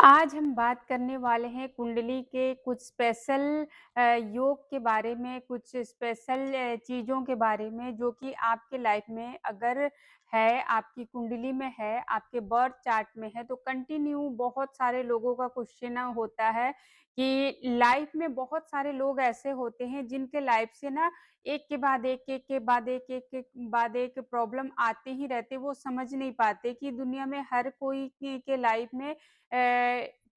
आज हम बात करने वाले हैं कुंडली के कुछ स्पेशल योग के बारे में, कुछ स्पेशल चीज़ों के बारे में जो कि आपके लाइफ में अगर है, आपकी कुंडली में है, आपके बर्थ चार्ट में है, तो कंटिन्यू बहुत सारे लोगों का क्वेश्चन होता है कि लाइफ में बहुत सारे लोग ऐसे होते हैं जिनके लाइफ से ना एक के बाद एक, एक के बाद एक के बाद एक प्रॉब्लम आते ही रहते। वो समझ नहीं पाते कि दुनिया में हर कोई के लाइफ में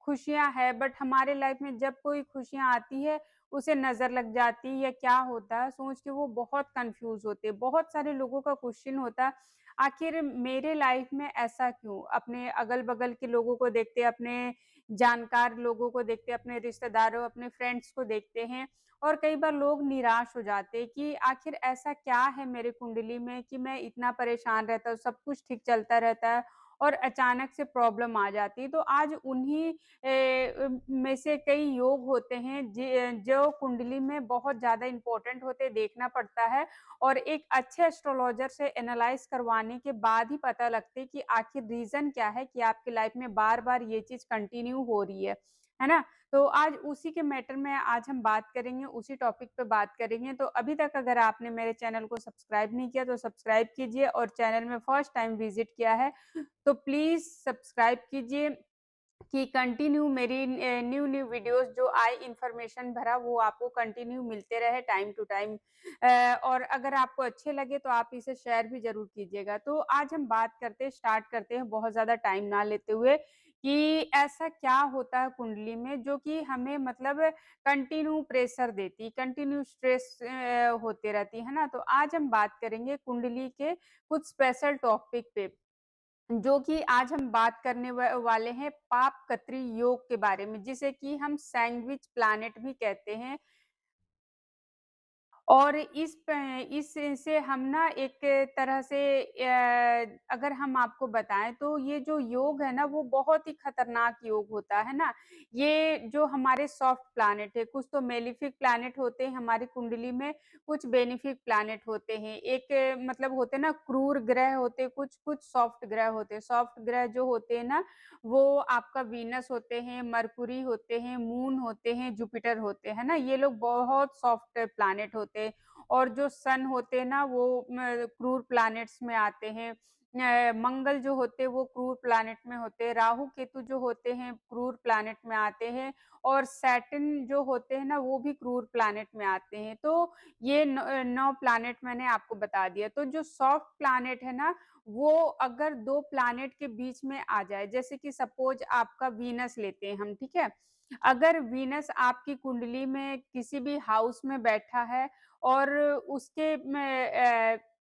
खुशियाँ है बट हमारे लाइफ में जब कोई खुशियाँ आती है, उसे नज़र लग जाती है या क्या होता है, सोच के वो बहुत कन्फ्यूज़ होते हैं। बहुत सारे लोगों का क्वेश्चन होता है, आखिर मेरे लाइफ में ऐसा क्यों? अपने अगल-बगल के लोगों को देखते हैं, अपने जानकार लोगों को देखते हैं, अपने रिश्तेदारों, अपने फ्रेंड्स को देखते हैं और कई बार लोग निराश हो जाते हैं कि आखिर ऐसा क्या है मेरे कुंडली में कि मैं इतना परेशान रहता हूँ, सब कुछ ठीक चलता रहता है और अचानक से प्रॉब्लम आ जाती है। तो आज उन्हीं में से कई योग होते हैं जो कुंडली में बहुत ज़्यादा इम्पोर्टेंट होते हैं, देखना पड़ता है और एक अच्छे एस्ट्रोलॉजर से एनालाइज़ करवाने के बाद ही पता लगता है कि आखिर रीज़न क्या है कि आपकी लाइफ़ में बार-बार ये चीज़ कंटिन्यू हो रही है ना? तो आज उसी के मैटर में आज हम बात करेंगे, उसी टॉपिक पे बात करेंगे। तो अभी तक अगर आपने मेरे चैनल को सब्सक्राइब नहीं किया तो सब्सक्राइब कीजिए और चैनल में फर्स्ट टाइम विज़िट किया है तो प्लीज़ सब्सक्राइब कीजिए कि कंटिन्यू मेरी न्यू-न्यू वीडियोज़ जो आए इन्फॉर्मेशन भरा वो आपको कंटिन्यू मिलते रहे टाइम टू टाइम। और अगर आपको अच्छे लगे तो आप इसे शेयर भी ज़रूर कीजिएगा। तो आज हम बात करते हैं स्टार्ट करते हैं बहुत ज़्यादा टाइम ना लेते हुए कि ऐसा क्या होता है कुंडली में जो कि हमें मतलब कंटिन्यू प्रेशर देती, कंटिन्यू स्ट्रेस होते रहती है ना? तो आज हम बात करेंगे कुंडली के कुछ स्पेशल टॉपिक पे। जो कि आज हम बात करने वाले हैं पापकत्री योग के बारे में, जिसे कि हम सैंडविच प्लैनेट भी कहते हैं। और इस से हम ना एक तरह से अगर हम आपको बताएँ तो ये जो योग है ना वो बहुत ही खतरनाक योग होता है ना। ये जो हमारे सॉफ्ट प्लैनेट है, कुछ तो मेलेफिक प्लैनेट होते हैं हमारी कुंडली में, कुछ बेनिफिक प्लैनेट होते हैं। एक मतलब होते हैं ना क्रूर ग्रह होते हैं, कुछ सॉफ्ट ग्रह होते हैं। सॉफ्ट ग्रह जो होते हैं ना वो आपका वीनस होते हैं, मरकुरी होते हैं, मून होते हैं, जुपिटर होते हैं ना, ये लोग बहुत सॉफ्ट प्लैनेट होते हैं और जो सन होते हैं ना वो क्रूर प्लैनेट्स में आते हैं। मंगल जो होते हैं वो क्रूर प्लैनेट में होते हैं, राहु केतु जो होते हैं क्रूर प्लैनेट में आते हैं और सैटर्न जो होते हैं ना वो भी क्रूर प्लैनेट में आते हैं। तो ये 9 प्लैनेट मैंने आपको बता दिया। तो जो सॉफ्ट प्लैनेट है ना वो अगर 2 प्लैनेट के बीच में आ जाए, जैसे कि सपोज़ आपका वीनस लेते हैं हम, ठीक है? अगर वीनस आपकी कुंडली में किसी भी हाउस में बैठा है और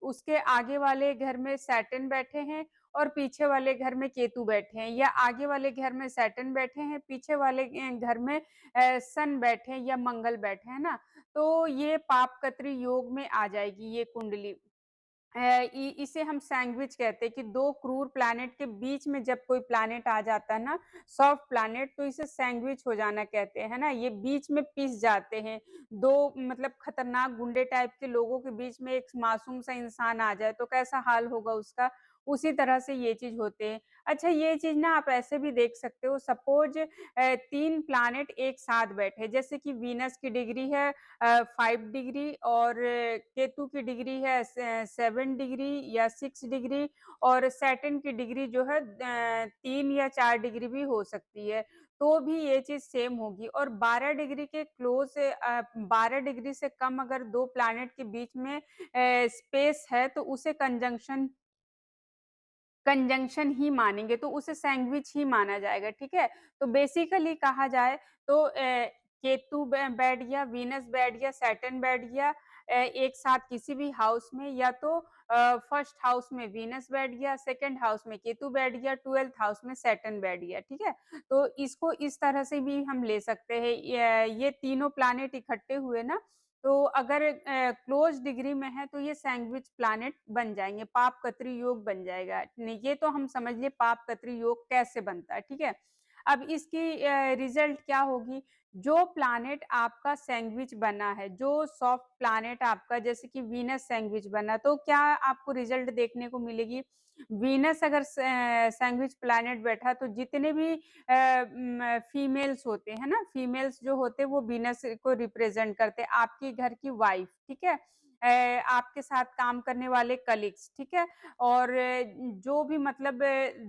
उसके आगे वाले घर में सैटर्न बैठे हैं और पीछे वाले घर में केतु बैठे हैं या आगे वाले घर में सैटर्न बैठे हैं, पीछे वाले घर में सन बैठे हैं या मंगल बैठे हैं ना, तो ये पापकत्री योग में आ जाएगी ये कुंडली। अ, इ इसे हम सैंडविच कहते हैं कि 2 क्रूर प्लैनेट के बीच में जब कोई प्लैनेट आ जाता है ना, सॉफ्ट प्लैनेट तो इसे सैंडविच हो जाना कहते हैं, है ना? ये बीच में पिस जाते हैं। 2 मतलब खतरनाक गुंडे टाइप के लोगों के बीच में एक मासूम सा इंसान आ जाए, तो कैसा हाल होगा उसका? उसी तरह से ये चीज़ होते हैं। अच्छा ये चीज़ ना आप ऐसे भी देख सकते हो सपोज़ 3 प्लैनेट एक साथ बैठे, जैसे कि वीनस की डिग्री है 5 डिग्री और केतु की डिग्री है 7 डिग्री या 6 डिग्री और सैटर्न की डिग्री जो है 3 या 4 डिग्री भी हो सकती है। तो भी ये चीज़ सेम होगी और 12 डिग्री के 12 डिग्री से कम अगर 2 प्लैनेट के बीच में स्पेस है तो उसे कंजंक्शन ही मानेंगे, तो उसे सैंडविच ही माना जाएगा, ठीक है? तो बेसिकली कहा जाए तो केतु बैठ गया, वीनस बैठ गया, सैटर्न बैठ गया एक साथ किसी भी हाउस में या तो फर्स्ट हाउस में वीनस बैठ गया, सेकंड हाउस में केतु बैठ गया, 12th हाउस में सैटर्न बैठ गया, ठीक है? तो इसको इस तरह से भी हम ले सकते हैं। ये तीनों प्लैनेट इकट्ठे हुए ना, तो अगर क्लोज़ डिग्री में है तो ये सैंडविच प्लैनेट बन जाएँगे, पापकत्री योग बन जाएगा। नहीं ये तो हम समझ लिए पापकत्री योग कैसे बनता है, ठीक है? अब इसकी रिज़ल्ट क्या होगी? जो प्लैनेट आपका सैंडविच बना है, जो सॉफ्ट प्लैनेट आपका जैसे कि वीनस सैंडविच बना, तो क्या आपको रिज़ल्ट देखने को मिलेगी? वीनस अगर सैंडविच प्लैनेट बैठा तो जितने भी फीमेल्स होते हैं ना, फीमेल्स जो होते हैं वो वीनस को रिप्रेजेंट करते हैं, आपके घर की वाइफ, ठीक है? आपके साथ काम करने वाले कलीग्स, ठीक है? और जो भी मतलब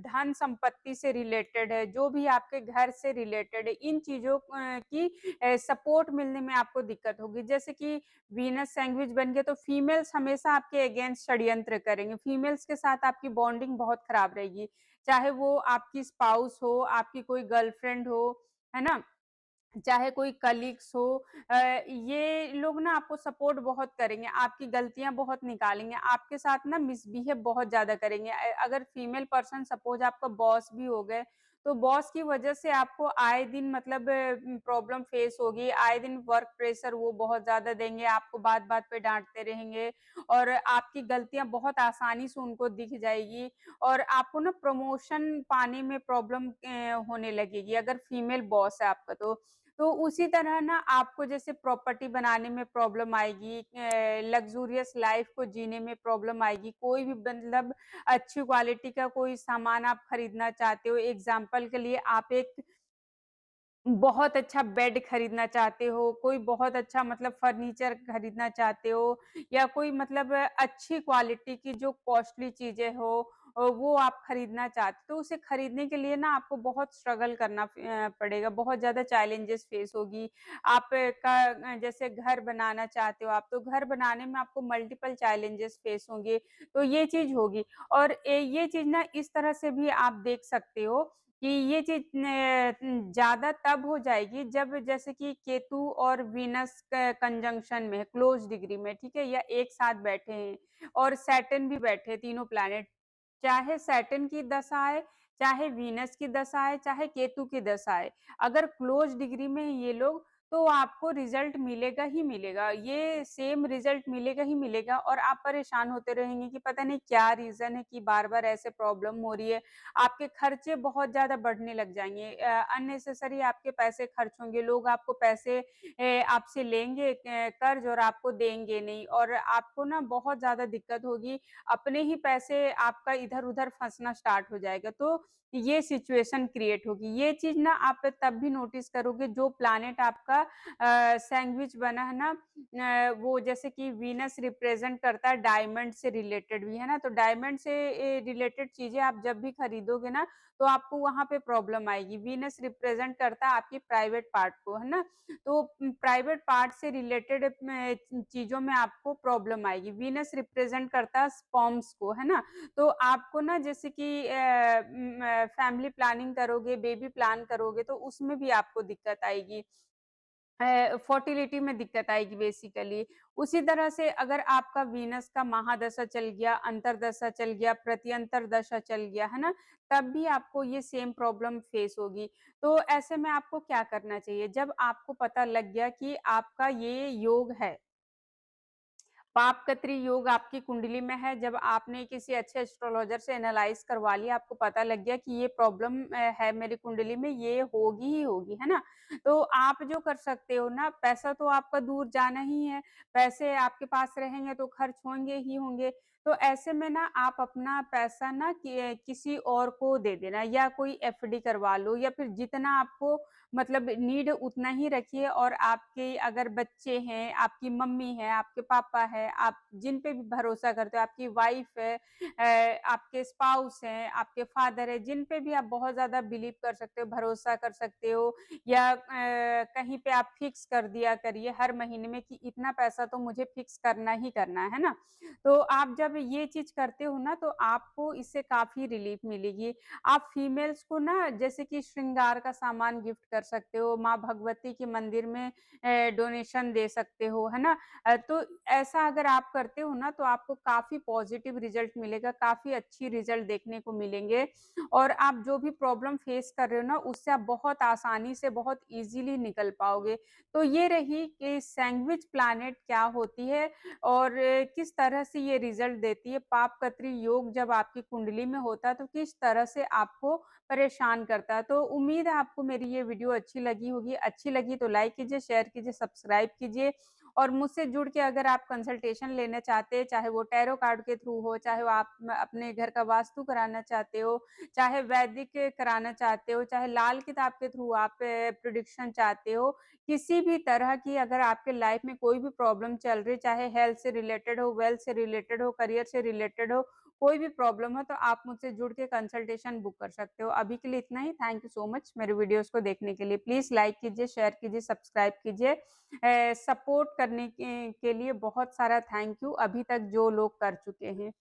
धन संपत्ति से रिलेटेड है, जो भी आपके घर से रिलेटेड है, इन चीज़ों की सपोर्ट मिलने में आपको दिक्कत होगी। जैसे कि वीनस सैंडविच बन गया तो फीमेल्स हमेशा आपके अगेंस्ट षड्यंत्र करेंगे, फीमेल्स के साथ आपकी बॉन्डिंग बहुत खराब रहेगी, चाहे वो आपकी स्पाउस हो, आपकी कोई गर्लफ्रेंड हो, है ना? चाहे कोई कलीग्स हो, ये लोग ना आपको सपोर्ट बहुत करेंगे, आपकी गलतियाँ बहुत निकालेंगे, आपके साथ ना मिसबिहेव बहुत ज़्यादा करेंगे। अगर फीमेल पर्सन सपोज़ आपका बॉस भी हो गए, तो बॉस की वज़ह से आपको आए दिन मतलब प्रॉब्लम फेस होगी, आए दिन वर्क प्रेशर वो बहुत ज़्यादा देंगे, आपको बात-बात पे डाँटते रहेंगे और आपकी गलतियाँ बहुत आसानी से उनको दिख जाएगी और आपको ना प्रमोशन पाने में प्रॉब्लम होने लगेगी, अगर फीमेल बॉस है आपका तो। तो उसी तरह ना आपको जैसे प्रॉपर्टी बनाने में प्रॉब्लम आएगी, लग्ज़ूरियस लाइफ़ को जीने में प्रॉब्लम आएगी, कोई भी मतलब अच्छी क्वालिटी का कोई सामान आप खरीदना चाहते हो, एग्ज़ाम्पल के लिए आप एक बहुत अच्छा बेड खरीदना चाहते हो, कोई बहुत अच्छा मतलब फर्नीचर खरीदना चाहते हो या कोई मतलब अच्छी क्वालिटी की जो कॉस्टली चीज़ें हो वो आप खरीदना चाहते हो, तो उसे खरीदने के लिए ना आपको बहुत स्ट्रगल करना पड़ेगा, बहुत ज़्यादा चैलेंजेस फेस होगी। आप का जैसे घर बनाना चाहते हो आप, तो घर बनाने में आपको मल्टीपल चैलेंजेस फेस होंगे, तो ये चीज़ होगी और ये चीज़ ना इस तरह से भी आप देख सकते हो कि ये चीज़ ज़्यादा तब हो जाएगी जब जैसे कि केतु और वीनस कंजंक्शन में है, क्लोज़ डिग्री में, ठीक है? या एक साथ बैठे हैं और सैटर्न भी बैठे हैं, तीनों प्लैनेट। चाहे सैटर्न की दशा आए, चाहे वीनस की दशा आए, चाहे केतु की दशा आए, अगर क्लोज़ डिग्री में हैं ये लोग, तो आपको रिज़ल्ट मिलेगा ही मिलेगा। ये सेम रिज़ल्ट मिलेगा ही मिलेगा और आप परेशान होते रहेंगे कि पता नहीं क्या रीज़न है कि बार-बार ऐसे प्रॉब्लम हो रही है। आपके खर्चे बहुत ज़्यादा बढ़ने लग जाएँगे, अननेसेसरी आपके पैसे खर्च होंगे, लोग आपको पैसे आपसे लेंगे कर्ज़ और आपको देंगे नहीं और आपको ना बहुत ज़्यादा दिक्कत होगी, अपने ही पैसे आपका इधर-उधर फँसना स्टार्ट हो जाएगा, तो ये सिचुएशन क्रिएट होगी। ये चीज़ ना आप तब भी नोटिस करोगे जो प्लैनेट आपका सैंडविच बना है ना, वो जैसे कि वीनस रिप्रेज़ेंट करता है डायमंड से रिलेटेड भी, है ना? तो डायमंड से रिलेटेड चीज़ें आप जब भी खरीदोगे ना, तो आपको वहाँ पे प्रॉब्लम आएगी। वीनस रिप्रेज़ेंट करता है आपकी प्राइवेट पार्ट को, है ना? तो प्राइवेट पार्ट से रिलेटेड चीज़ों में आपको प्रॉब्लम आएगी। वीनस रिप्रेज़ेंट करता है स्पर्म्स को, है ना? तो आपको ना जैसे कि फैमिली प्लानिंग करोगे, बेबी प्लान करोगे, तो उसमें भी आपको दिक्कत आएगी। फर्टिलिटी में दिक्कत आएगी बेसिकली। उसी तरह से अगर आपका वीनस का महादशा चल गया, अंतर्दशा चल गया, प्रत्यंतर दशा चल गया, है ना? तब भी आपको ये सेम प्रॉब्लम फेस होगी। तो ऐसे में आपको क्या करना चाहिए? जब आपको पता लग गया कि आपका ये योग है, पापकत्री योग आपकी कुंडली में है, जब आपने किसी अच्छे एस्ट्रोलॉजर से एनालाइज़ करवा लिया, आपको पता लग गया कि ये प्रॉब्लम है मेरी कुंडली में, ये होगी ही होगी, है ना? तो आप जो कर सकते हो ना, पैसा तो आपका दूर जाना ही है, पैसे आपके पास रहेंगे तो खर्च होंगे ही होंगे। तो ऐसे में ना आप अपना पैसा ना किसी और को दे देना या कोई एफडी करवा लो या फिर जितना आपको मतलब नीड उतना ही रखिए और आपके अगर बच्चे हैं, आपकी मम्मी है, आपके पापा है, आप जिन पे भी भरोसा करते हो, आपकी वाइफ है, आपके स्पाउस हैं, आपके फादर है, जिन पे भी आप बहुत ज़्यादा बिलीव कर सकते हो, भरोसा कर सकते हो या कहीं पे आप फिक्स कर दिया करिए हर महीने में कि इतना पैसा तो मुझे फिक्स करना ही करना है ना? तो आप जब ये चीज़ करते हो ना, तो आपको इससे काफ़ी रिलीफ मिलेगी। आप फीमेल्स को ना जैसे कि श्रृंगार का सामान गिफ्ट कर सकते हो, माँ भगवती के मंदिर में डोनेशन दे सकते हो, है ना? तो ऐसा अगर आप करते हो ना तो आपको काफ़ी पॉजिटिव रिज़ल्ट मिलेगा, काफ़ी अच्छी रिज़ल्ट देखने को मिलेंगे और आप जो भी प्रॉब्लम फेस कर रहे हो ना उससे आप बहुत आसानी से, बहुत ईज़िली निकल पाओगे। तो ये रही कि सैंडविच प्लैनेट क्या होती है और किस तरह से ये रिज़ल्ट देती है, पापकत्री योग जब आपकी कुंडली में होता है तो किस तरह से आपको परेशान करता है। तो उम्मीद है आपको मेरी ये वीडियो अच्छी लगी होगी, अच्छी लगी तो लाइक कीजिए, शेयर कीजिए, सब्सक्राइब कीजिए और मुझसे जुड़ के अगर आप कंसल्टेशन लेना चाहते हैं, चाहे वो टैरो कार्ड के थ्रू हो, चाहे वो आप अपने घर का वास्तु कराना चाहते हो, चाहे वैदिक कराना चाहते हो, चाहे लाल किताब के थ्रू आप प्रेडिक्शन चाहते हो, किसी भी तरह की अगर आपके लाइफ में कोई भी प्रॉब्लम चल रही है, चाहे हेल्थ से रिलेटेड हो, वेल्थ से रिलेटेड हो, करियर से रिलेटेड हो, कोई भी प्रॉब्लम हो तो आप मुझसे जुड़ के कंसल्टेशन बुक कर सकते हो। अभी के लिए इतना ही। थैंक यू सो मच मेरे वीडियोज़ को देखने के लिए। प्लीज़ लाइक कीजिए, शेयर कीजिए, सब्सक्राइब कीजिए। सपोर्ट करने के लिए बहुत सारा थैंक यू अभी तक जो लोग कर चुके हैं।